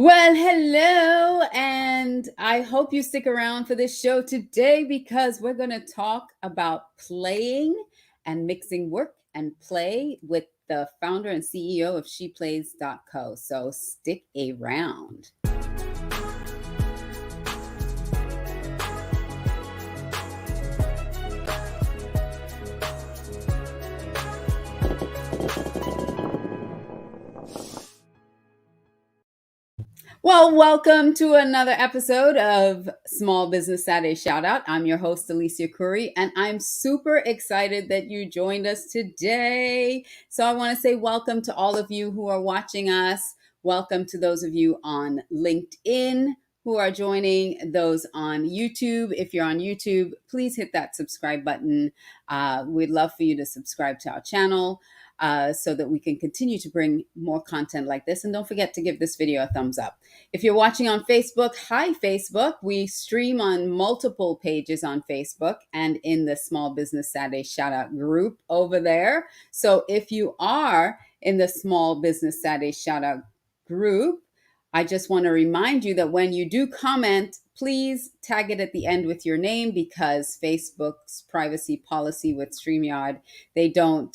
Well, hello, and I hope you stick around for this show today because we're going to talk about playing and mixing work and play with the founder and CEO of ShePlays.co. So stick around. Well, welcome to another episode of Small Business Saturday Shout Out. I'm your host, Alicia Couri, and I'm super excited that you joined us today. So I want to say welcome to all of you who are watching us. Welcome to those of you on LinkedIn who are joining, those on YouTube. If you're on YouTube, please hit that subscribe button. We'd love for you to subscribe to our channel. So that we can continue to bring more content like this. And don't forget to give this video a thumbs up. If you're watching on Facebook, hi Facebook. We stream on multiple pages on Facebook and in the Small Business Saturday Shout Out group over there. So if you are in the Small Business Saturday Shout Out group, I just want to remind you that when you do comment, please tag it at the end with your name because Facebook's privacy policy with StreamYard, they don't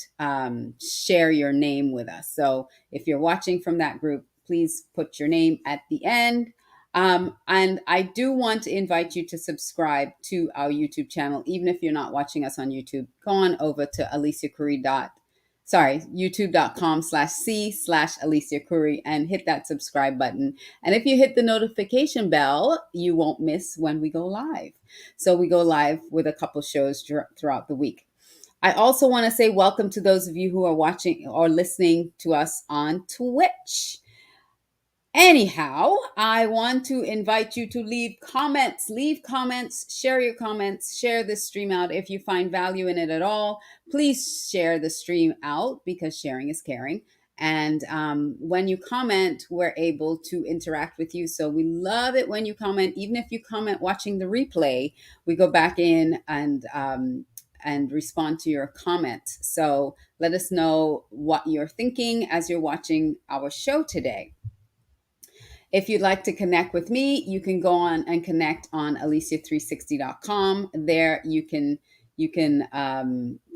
share your name with us. So if you're watching from that group, please put your name at the end. And I do want to invite you to subscribe to our YouTube channel. Even if you're not watching us on YouTube, go on over to youtube.com/C/Alicia Couri and hit that subscribe button. And if you hit the notification bell, you won't miss when we go live. So we go live with a couple shows throughout the week. I also want to say welcome to those of you who are watching or listening to us on Twitch. Anyhow, I want to invite you to leave comments, share your comments, share this stream out. If you find value in it at all, please share the stream out because sharing is caring. And when you comment, we're able to interact with you. So we love it when you comment. Even if you comment watching the replay, we go back in and respond to your comments. So let us know what you're thinking as you're watching our show today. If you'd like to connect with me, you can go on and connect on alicia360.com. There you can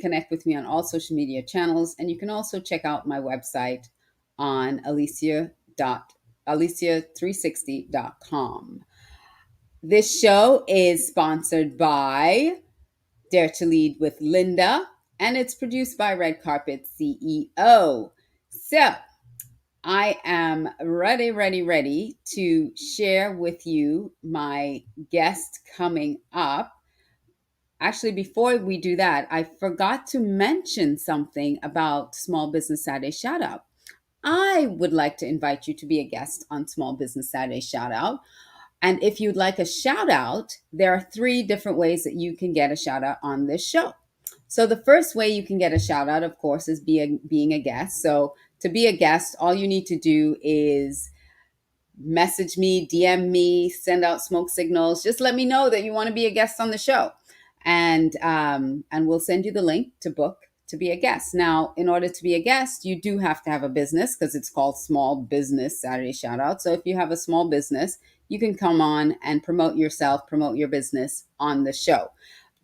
connect with me on all social media channels, and you can also check out my website on alicia360.com. This show is sponsored by Dare to Lead with Linda, and it's produced by Red Carpet CEO. So I am ready to share with you my guest coming up. Actually, before we do that, I forgot to mention something about Small Business Saturday Shout Out. I would like to invite you to be a guest on Small Business Saturday Shout Out. And if you'd like a shout out, there are 3 different ways that you can get a shout out on this show. So the first way you can get a shout out, of course, is being a guest. So to be a guest, all you need to do is message me, DM me, send out smoke signals. Just let me know that you want to be a guest on the show. And we'll send you the link to book to be a guest. Now, in order to be a guest, you do have to have a business because it's called Small Business Saturday Shout Out. So if you have a small business, you can come on and promote yourself, promote your business on the show.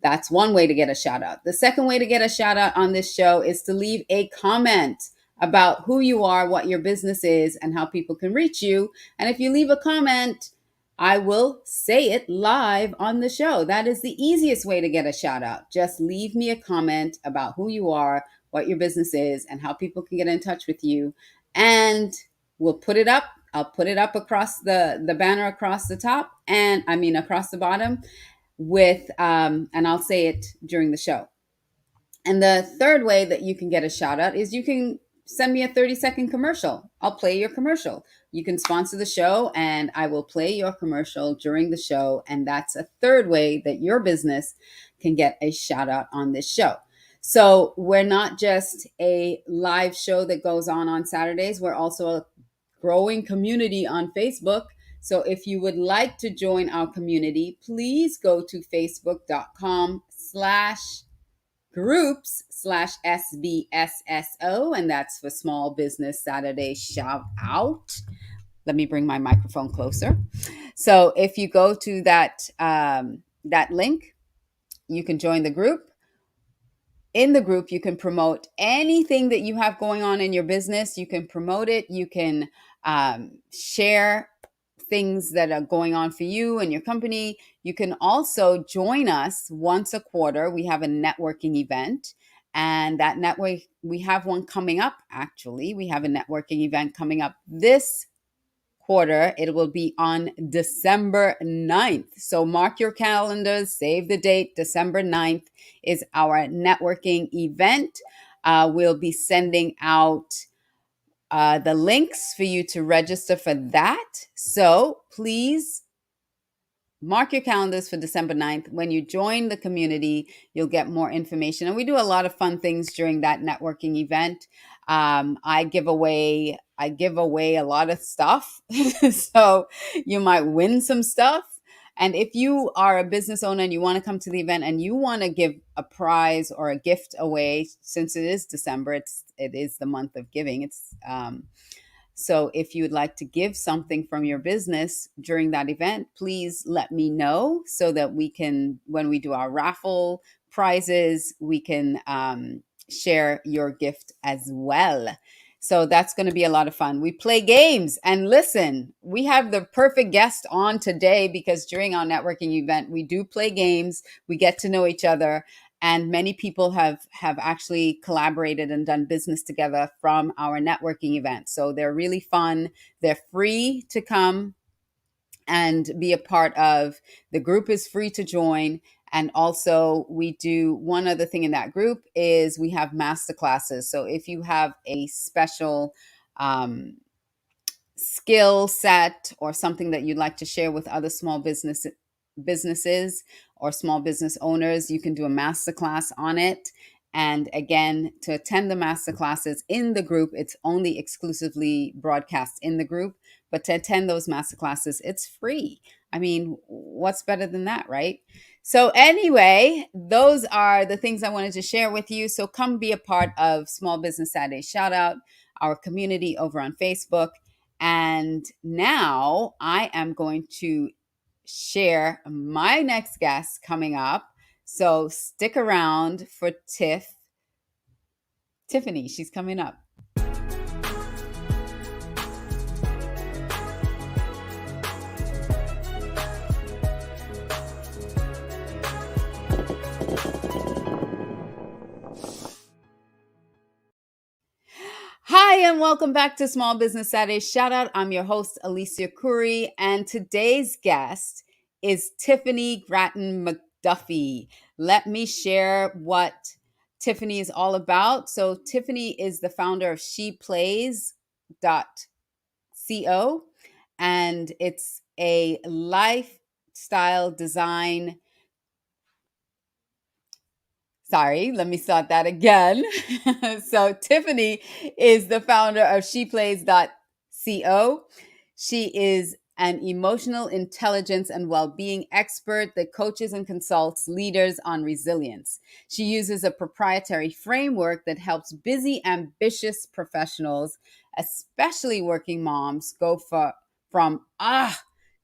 That's one way to get a shout out. The second way to get a shout out on this show is to leave a comment about who you are, what your business is, and how people can reach you. And if you leave a comment, I will say it live on the show. That is the easiest way to get a shout out. Just leave me a comment about who you are, what your business is, and how people can get in touch with you. And we'll put it up. I'll put it up across the banner across the top across the bottom with, and I'll say it during the show. And the third way that you can get a shout out is you can send me a 30-second commercial. I'll play your commercial. You can sponsor the show and I will play your commercial during the show. And that's a third way that your business can get a shout out on this show. So we're not just a live show that goes on Saturdays. We're also a growing community on Facebook. So if you would like to join our community, please go to facebook.com/groups/SBSSO, and that's for Small Business Saturday Shout Out. Let me bring my microphone closer. So if you go to that link, you can join the group. In the group, you can promote anything that you have going on in your business. You can promote it. You can share things that are going on for you and your company. You can also join us once a quarter. We have a networking event. And that network, we have one coming up, actually. We have a networking event coming up this quarter. It will be on December 9th. So mark your calendars, save the date. December 9th is our networking event. We'll be sending out the links for you to register for that. So please mark your calendars for December 9th. When you join the community, you'll get more information. And we do a lot of fun things during that networking event. I give away a lot of stuff. So you might win some stuff. And if you are a business owner and you want to come to the event and you want to give a prize or a gift away, since it is December, it is the month of giving. So if you would like to give something from your business during that event, please let me know so that we can, when we do our raffle prizes, we can share your gift as well. So that's going to be a lot of fun. We play games, and listen, we have the perfect guest on today because during our networking event, we do play games. We get to know each other. And many people have actually collaborated and done business together from our networking event. So they're really fun. They're free to come and be a part of. The group is free to join. And also we do one other thing in that group is we have master classes. So if you have a special skill set or something that you'd like to share with other small businesses or small business owners, you can do a masterclass on it. And again, to attend the masterclasses in the group, it's only exclusively broadcast in the group. But to attend those masterclasses, it's free. I mean, what's better than that, right? So anyway, those are the things I wanted to share with you. So come be a part of Small Business Saturday Shout Out, our community over on Facebook. And now I am going to share my next guest coming up. So stick around for Tiffany. She's coming up. Hi, and welcome back to Small Business Saturday Shout Out. I'm your host, Alicia Couri, and today's guest is Tiffany Gratton McDuffie. Let me share what Tiffany is all about. So Tiffany is the founder of sheplays.co, and it's a lifestyle design. Sorry, let me start that again. So Tiffany is the founder of sheplays.co. She is an emotional intelligence and well-being expert that coaches and consults leaders on resilience. She uses a proprietary framework that helps busy, ambitious professionals, especially working moms, go from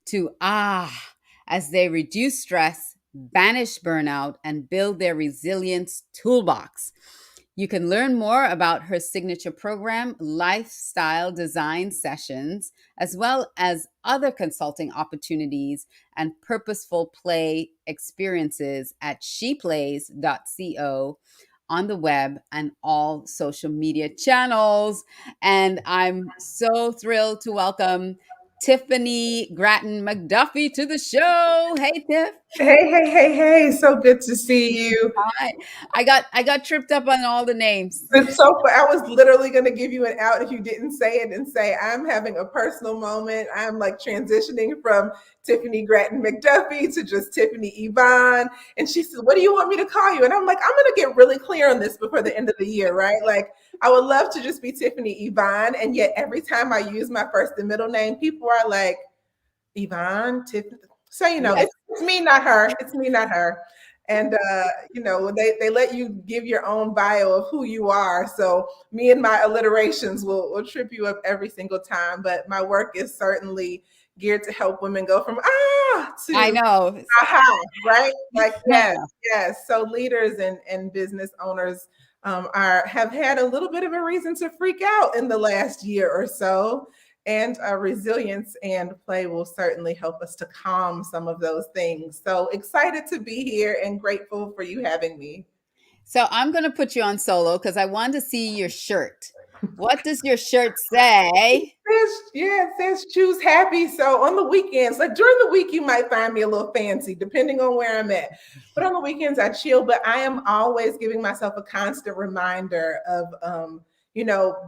to as they reduce stress, banish burnout, and build their resilience toolbox. You can learn more about her signature program, Lifestyle Design Sessions, as well as other consulting opportunities and purposeful play experiences at sheplays.co on the web and all social media channels. And I'm so thrilled to welcome Tiffany Gratton McDuffie to the show. Hey, Tiff. Hey. So good to see you. Hi. I got tripped up on all the names. It's so I was literally going to give you an out if you didn't say it and say, I'm having a personal moment. I'm like transitioning from Tiffany Gratton McDuffie to just Tiffany Yvonne. And she said, what do you want me to call you? And I'm like, I'm going to get really clear on this before the end of the year, right? Like, I would love to just be Tiffany Yvonne. And yet every time I use my first and middle name, people are like, Yvonne, Tiffany. So, Yes. it's me, not her. It's me, not her. And they let you give your own bio of who you are. So me and my alliterations will trip you up every single time. But my work is certainly geared to help women go from I to know. aha, right? Like I yes, know. yes. So leaders and business owners are have had a little bit of a reason to freak out in the last year or so. And resilience and play will certainly help us to calm some of those things. So excited to be here and grateful for you having me. So I'm going to put you on solo because I want to see your shirt. What does your shirt say? It says choose happy. So on the weekends, like during the week, you might find me a little fancy, depending on where I'm at. But on the weekends, I chill. But I am always giving myself a constant reminder of,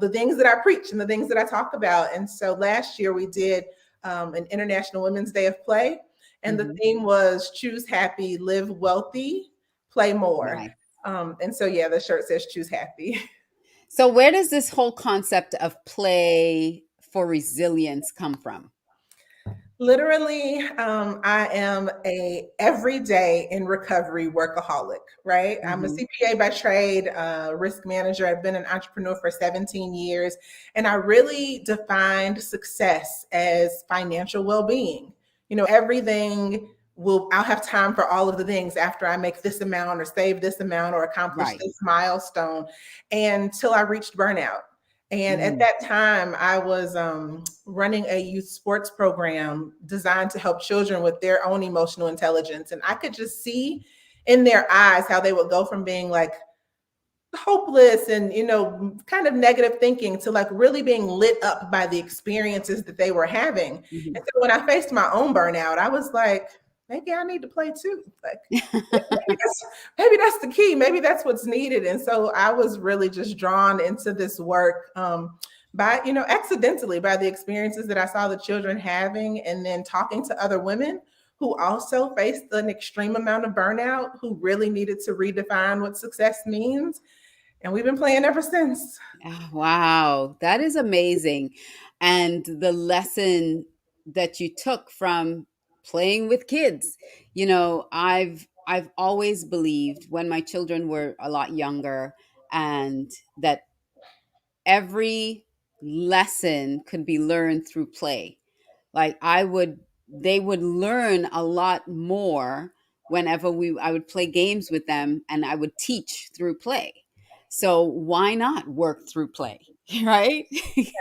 the things that I preach and the things that I talk about. And so last year we did an International Women's Day of Play, and the Mhm. theme was choose happy, live wealthy, play more. Nice. And so yeah, the shirt says choose happy. So where does this whole concept of play for resilience come from? Literally, I am a everyday in recovery workaholic, right? I'm a Mhm. CPA by trade, risk manager. I've been an entrepreneur for 17 years, and I really defined success as financial well-being. Everything I'll have time for all of the things after I make this amount or save this amount or accomplish Right. this milestone, until I reached burnout. And at Mm. that time, I was running a youth sports program designed to help children with their own emotional intelligence. And I could just see in their eyes how they would go from being like hopeless and, kind of negative thinking to like really being lit up by the experiences that they were having. Mhm. And so when I faced my own burnout, I was like, maybe I need to play too. Like, maybe that's the key. Maybe that's what's needed. And so I was really just drawn into this work by, accidentally by the experiences that I saw the children having, and then talking to other women who also faced an extreme amount of burnout, who really needed to redefine what success means. And we've been playing ever since. Ah, wow, that is amazing. And the lesson that you took from playing with kids. I've always believed when my children were a lot younger and that every lesson could be learned through play. Like they would learn a lot more whenever we I would play games with them and I would teach through play. So why not work through play? Right?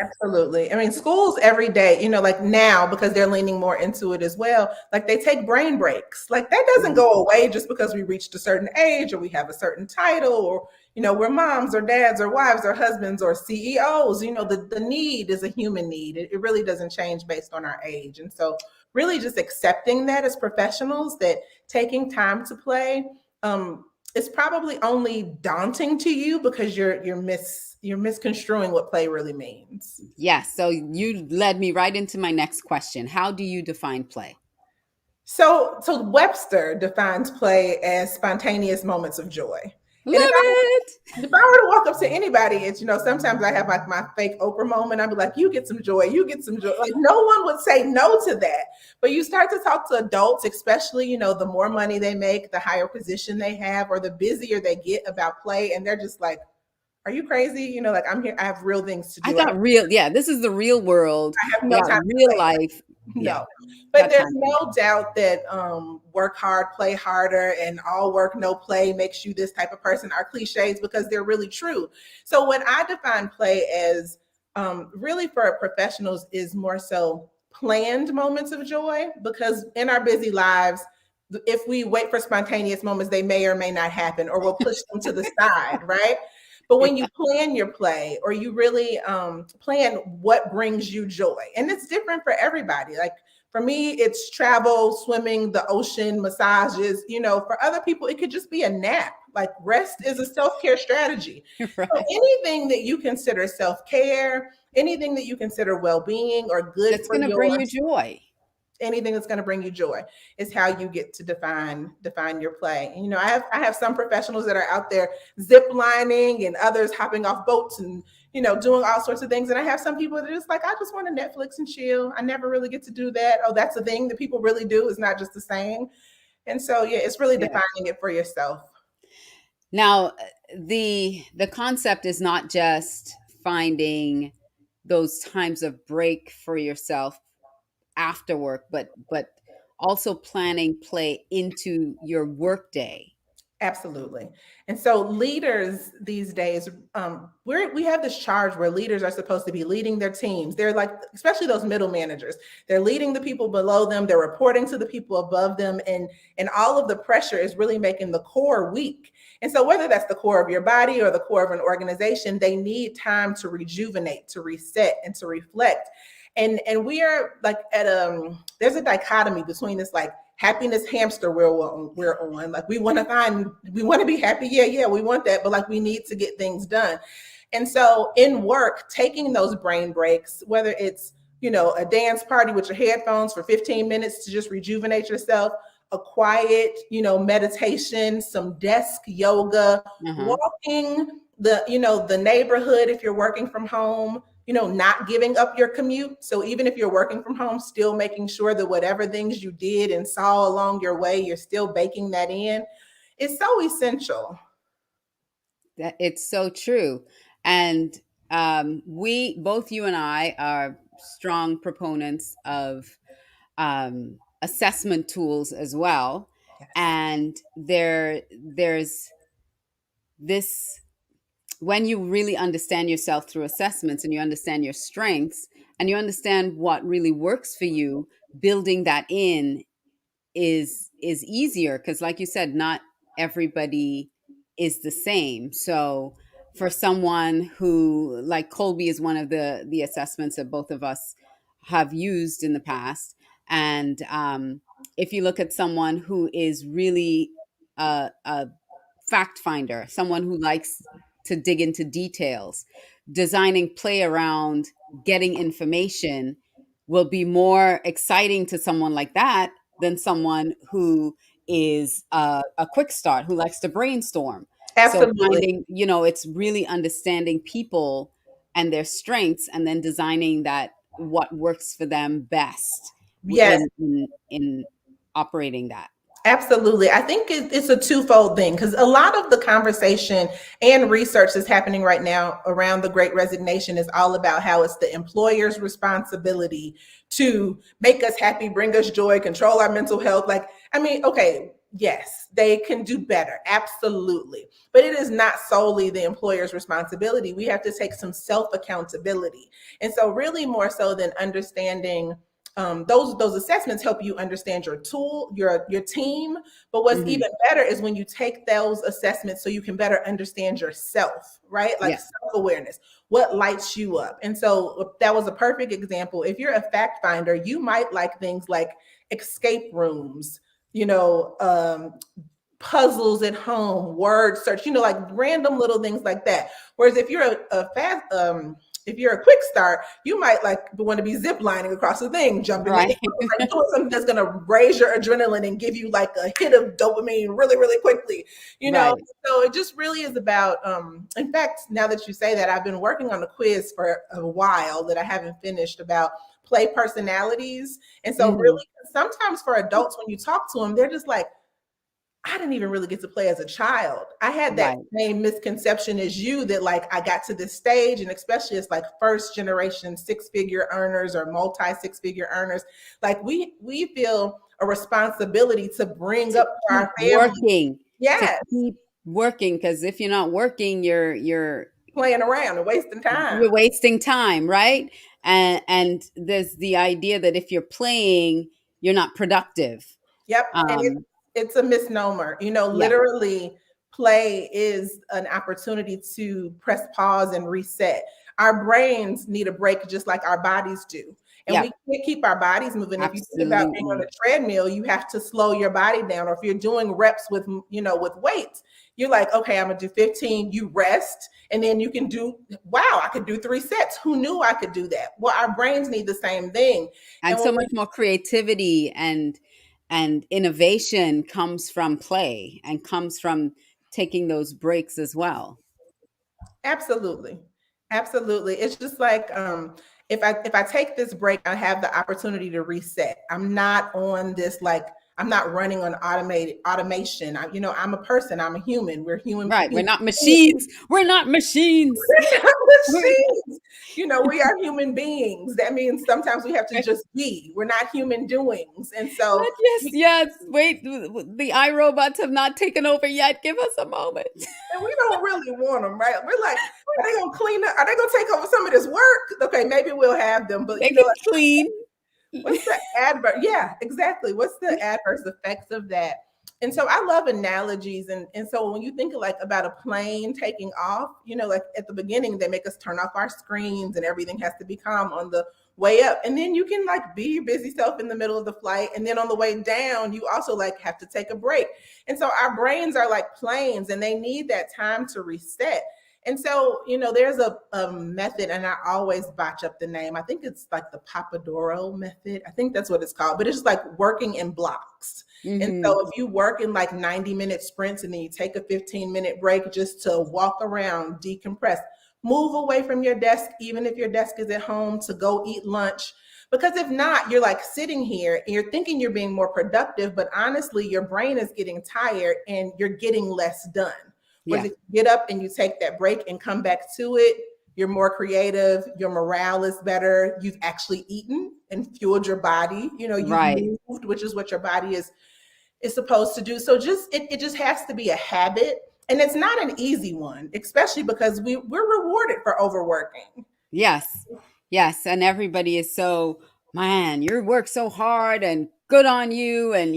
Absolutely. I mean, schools every day, like now, because they're leaning more into it as well, like they take brain breaks. Like that doesn't Mhm. go away just because we reached a certain age or we have a certain title or, we're moms or dads or wives or husbands or CEOs. The need is a human need. It really doesn't change based on our age. And so, really just accepting that as professionals, that taking time to play, it's probably only daunting to you because you're misconstruing what play really means. Yes. So you led me right into my next question. How do you define play? So Webster defines play as spontaneous moments of joy. And Love it. if I were to walk up to anybody, it's, sometimes I have like my fake Oprah moment. I'd be like, you get some joy, you get some joy. Like no one would say no to that. But you start to talk to adults, especially, the more money they make, the higher position they have, or the busier they get about play. And they're just like, are you crazy? Like I'm here, I have real things to I do. I got real. Yeah, this is the real world. have I no got time to real play. life. Yeah, No. But got there's time. no doubt that work hard, play harder, and all work, no play makes you this type of person are cliches because they're really true. So when I define play as really for professionals is more so planned moments of joy, because in our busy lives, if we wait for spontaneous moments, they may or may not happen, or we'll push them to the side, right? But when you plan your play, or you really plan what brings you joy, and it's different for everybody. Like for me, it's travel, swimming, the ocean, massages. For other people, it could just be a nap. Like rest is a self-care strategy. So Right. anything that you consider self-care, anything that you consider well-being or good That's for going to your bring you joy. anything that's going to bring you joy is how you get to define your play. And I have some professionals that are out there zip lining and others hopping off boats and doing all sorts of things, and I have some people that are just like, I just want to Netflix and chill. I never really get to do that. Oh, that's a thing that people really do. It's not just a saying. And so, yeah, it's really Yeah. defining it for yourself. Now, the concept is not just finding those times of break for yourself after work, but also planning play into your workday. Absolutely. And so leaders these days, we have this charge where leaders are supposed to be leading their teams. They're like, especially those middle managers, they're leading the people below them. They're reporting to the people above them. And all of the pressure is really making the core weak. And so whether that's the core of your body or the core of an organization, they need time to rejuvenate, to reset, and to reflect. And we are like at there's a dichotomy between this like happiness hamster we're on. Like we want to be happy. Yeah, we want that, but like we need to get things done. And so in work, taking those brain breaks, whether it's, a dance party with your headphones for 15 minutes to just rejuvenate yourself, a quiet, meditation, some desk yoga, Uh-huh. walking the neighborhood if you're working from home, not giving up your commute. So even if you're working from home, still making sure that whatever things you did and saw along your way, you're still baking that in. It's so essential. That it's so true. And we both, you and I, are strong proponents of assessment tools as well. Yes. And there's this, when you really understand yourself through assessments and you understand your strengths and you understand what really works for you, building that in is easier, because like you said, not everybody is the same. So for someone who, like Colby is one of the assessments that both of us have used in the past. And if you look at someone who is really a fact finder, someone who likes to dig into details, designing play around getting information will be more exciting to someone like that than someone who is a quick start, who likes to brainstorm. So Absolutely. finding, it's really understanding people and their strengths, and then designing that what works for them best Yes. in operating that. Absolutely. I think it's a twofold thing because a lot of the conversation and research that's happening right now around the great resignation is all about how it's the employer's responsibility to make us happy, bring us joy, control our mental health. Like, I mean, okay, yes, they can do better. Absolutely. But it is not solely the employer's responsibility. We have to take some self accountability. And so, really, more so than understanding those assessments help you understand your tool, your team. But what's Hmm. even better is when you take those assessments so you can better understand yourself, right? Like Yeah. self-awareness, what lights you up. And so that was a perfect example. If you're a fact finder, you might like things like escape rooms, you know, puzzles at home, word search, like random little things like that. Whereas if you're if you're a quick start, you might like want to be zip lining across the thing, jumping in, Right. like doing something that's going to raise your adrenaline and give you like a hit of dopamine really, really quickly. You know, Right. so it just really is about. In fact, now that you say that, I've been working on a quiz for a while that I haven't finished about play personalities, and so Hmm. really sometimes for adults when you talk to them, they're just like, I didn't even really get to play as a child. I had that Right. same misconception as you that like I got to this stage, and especially as like first generation six-figure earners or multi six-figure earners, like we feel a responsibility to bring To up for keep our family. working, to Yes, keep working, because if you're not working, playing around and wasting time. you're wasting time, right? And there's the idea that if you're playing, you're not productive. Yep. And Um, it's a misnomer. yeah, Literally, play is an opportunity to press pause and reset. Our brains need a break just like our bodies do. And yeah, we can't keep our bodies moving. If you think about being on absolutely. a treadmill, you have to slow your body down. Or if you're doing reps with weights, you're like, okay, I'm gonna do 15, you rest, and then you can do, wow, I could do 3 sets. Who knew I could do that? Well, our brains need the same thing. And And when so much more creativity and innovation comes from play and comes from taking those breaks as well. Absolutely. Absolutely. It's just like if I take this break, I have the opportunity to reset. I'm not on this like I'm not running on automated automation. I'm a person. I'm a human. We're Right. We're human not beings. machines. We're not machines. We're not We're machines. We are human beings. That means sometimes we have to just be. We're not human doings. And so not, yes, yes. Wait, the iRobots have not taken over yet. Give us a moment. and we don't really want them, right? We're like, are they gonna clean up? Are they gonna take over some of this work? Okay, maybe we'll have them, but They can clean. what's the adverse? Yeah, exactly. What's the adverse effects of that? And so I love analogies, and so when you think like about a plane taking off, like at the beginning they make us turn off our screens and everything has to be calm on the way up, and then you can like be your busy self in the middle of the flight, and then on the way down you also like have to take a break. And so our brains are like planes, and they need that time to reset. And so, there's a method, and I always botch up the name. I think it's like the Papadoro method. I think that's what it's called, but it's just like working in blocks. And Hmm. so if you work in like 90-minute sprints and then you take a 15-minute break just to walk around, decompress, move away from your desk, even if your desk is at home, to go eat lunch. Because if not, you're like sitting here and you're thinking you're being more productive, but honestly, your brain is getting tired and you're getting less done. Whereas Yeah. if you get up and you take that break and come back to it, you're more creative, your morale is better, you've actually eaten and fueled your body, you've Right. moved, which is what your body is supposed to do. So it just has to be a habit. And it's not an easy one, especially because we're rewarded for overworking. Yes. Yes. And everybody is so, man, you work so hard and good on you. And,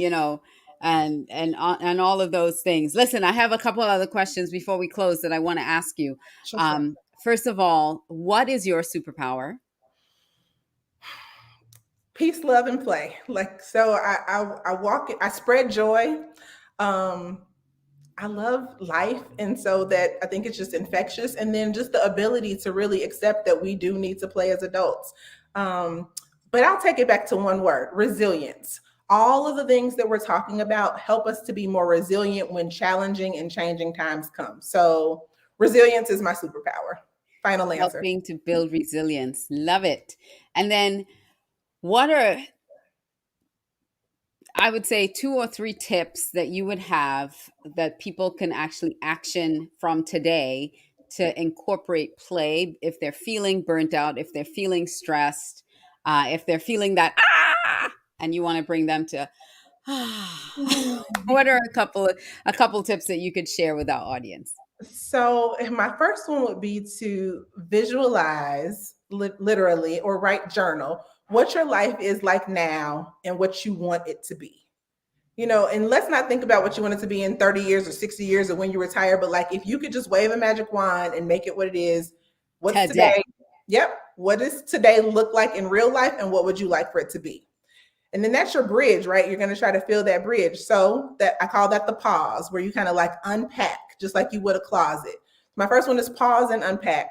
and all of those things. Listen, I have a couple of other questions before we close that I want to ask you. Sure. First of all, what is your superpower? Peace, love, and play. Like so, I walk. I spread joy. Um, I love life, and so that I think it's just infectious. And then just the ability to really accept that we do need to play as adults. Um, but I'll take it back to one word: resilience. All of the things that we're talking about help us to be more resilient when challenging and changing times come. So resilience is my superpower. Final answer. Helping to build resilience. Love it. And then what are, I would say, two or three tips that you would have that people can actually action from today to incorporate play if they're feeling burnt out, if they're feeling stressed, if they're feeling that, and you want to bring them to, what are a couple tips that you could share with our audience? So, my first one would be to visualize literally or write journal what your life is like now and what you want it to be. And let's not think about what you want it to be in 30 years or 60 years or when you retire, but like if you could just wave a magic wand and make it what it is, what's Today. today? Yep. What does today look like in real life and what would you like for it to be? And then that's your bridge, right? You're going to try to fill that bridge. So that I call that the pause, where you kind of like unpack, just like you would a closet. My first one is pause and unpack.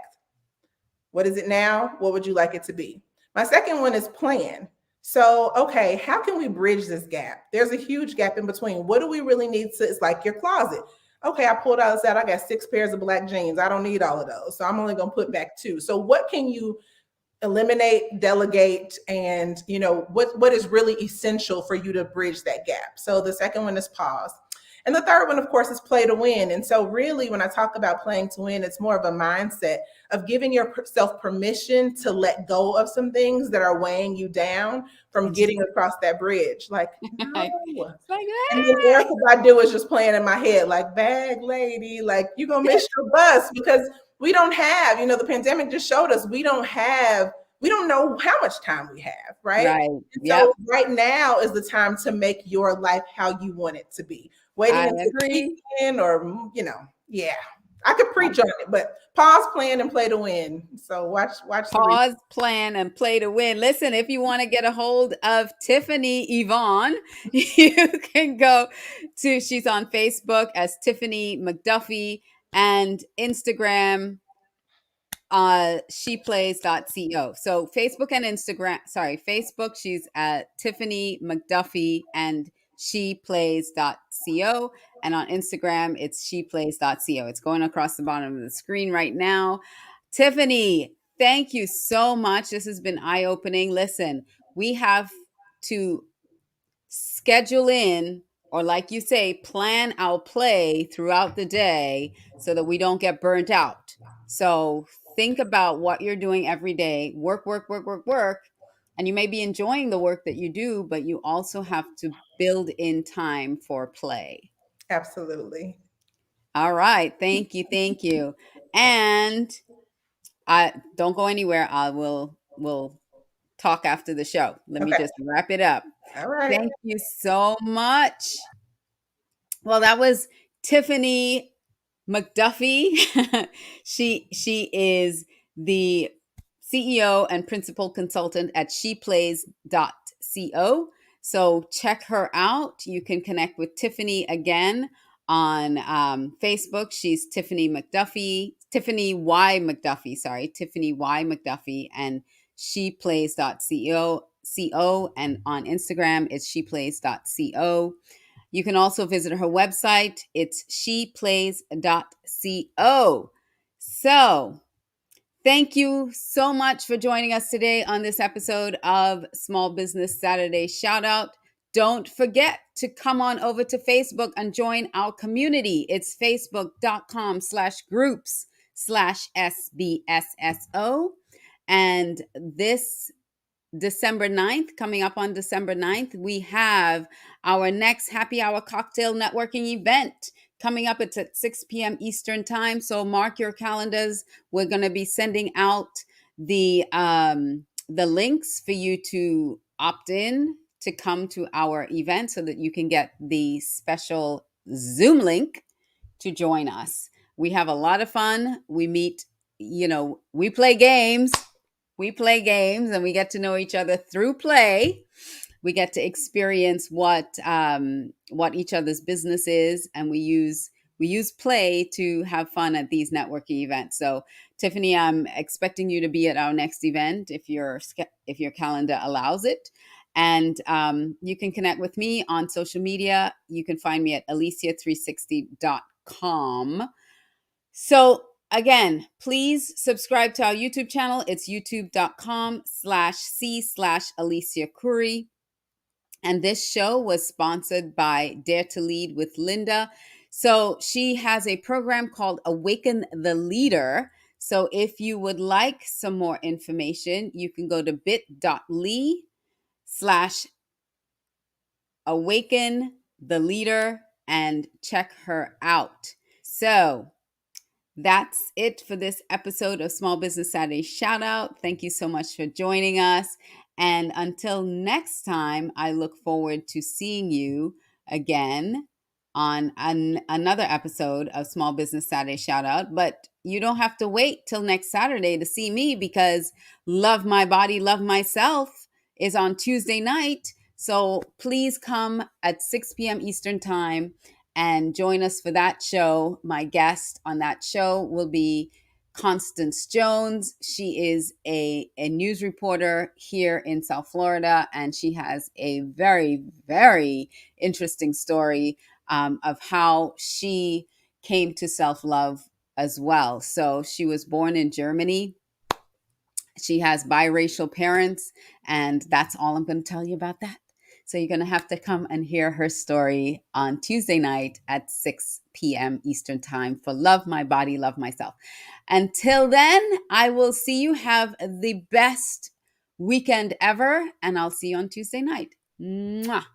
What is it now? What would you like it to be? My second one is plan. So, okay, how can we bridge this gap? There's a huge gap in between. What do we really need to? It's like your closet. Okay, I pulled out I got 6 pairs of black jeans. I don't need all of those. So I'm only going to put back 2. So what can you eliminate, delegate, and what is really essential for you to bridge that gap? So the second one is pause. And the third one, of course, is play to win. And so really when I talk about playing to win, it's more of a mindset of giving yourself permission to let go of some things that are weighing you down from And just getting across that bridge. Like, like no. And then that. Erica Badu is just playing in my head, like, bag lady, like, you're going to miss your bus, because we don't have, the pandemic just showed us we don't know how much time we have, right? Right. And Yep. so right now is the time to make your life how you want it to be. Waiting I until the agree. weekend or, yeah. I could preach on it, but pause, plan, and play to win. So watch the replay. Pause, plan, and play to win. Listen, if you want to get a hold of Tiffany Yvonne, you can go to, she's on Facebook as Tiffany McDuffie and Instagram, sheplays.co. So Facebook and Instagram, sorry, Facebook, she's at Tiffany McDuffie and sheplays.co. And on Instagram, it's sheplays.co. It's going across the bottom of the screen right now. Tiffany, thank you so much. This has been eye opening. Listen, we have to schedule in, or like you say, plan our play throughout the day so that we don't get burnt out. So think about what you're doing every day. Work, work, work, work, work. And you may be enjoying the work that you do, but you also have to build in time for play. Absolutely. All right. Thank you. Thank you. And I don't go anywhere. I will talk after the show. Let me Okay. just wrap it up. All right. Thank you so much. Well, that was Tiffany McDuffie. She is the CEO and principal consultant at sheplays.co. So check her out. You can connect with Tiffany again on Facebook. She's Tiffany McDuffie, Tiffany Y McDuffie, sorry, Tiffany Y McDuffie, and sheplays.co. And on Instagram, it's sheplays.co. You can also visit her website. It's sheplays.co. So, thank you so much for joining us today on this episode of Small Business Saturday Shout Out. Don't forget to come on over to Facebook and join our community. It's facebook.com/groups/SBSSO. And this December 9th, coming up on December 9th, we have our next happy hour cocktail networking event coming up. It's at 6 p.m. Eastern time. So mark your calendars. We're going to be sending out the links for you to opt in to come to our event so that you can get the special Zoom link to join us. We have a lot of fun. We meet, we play games. And we get to know each other through play. We get to experience what each other's business is, and we use play to have fun at these networking events. So, Tiffany, I'm expecting you to be at our next event if your calendar allows it. And you can connect with me on social media. You can find me at alicia360.com. So again, please subscribe to our YouTube channel. It's youtube.com/c/Alicia Couri. And this show was sponsored by Dare to Lead with Linda. So she has a program called Awaken the Leader. So if you would like some more information, you can go to bit.ly/awaken the leader and check her out. So that's it for this episode of Small Business Saturday Shout Out. Thank you so much for joining us. And until next time, I look forward to seeing you again on another episode of Small Business Saturday Shout Out. But you don't have to wait till next Saturday to see me, because Love My Body, Love Myself is on Tuesday night. So please come at 6 p.m. Eastern Time and join us for that show. My guest on that show will be Constance Jones. She is a news reporter here in South Florida, and she has a very, very interesting story of how she came to self-love as well. So she was born in Germany. She has biracial parents, and that's all I'm going to tell you about that. So you're going to have to come and hear her story on Tuesday night at 6 p.m. Eastern Time for Love My Body, Love Myself. Until then, I will see you. Have the best weekend ever, and I'll see you on Tuesday night. Mwah.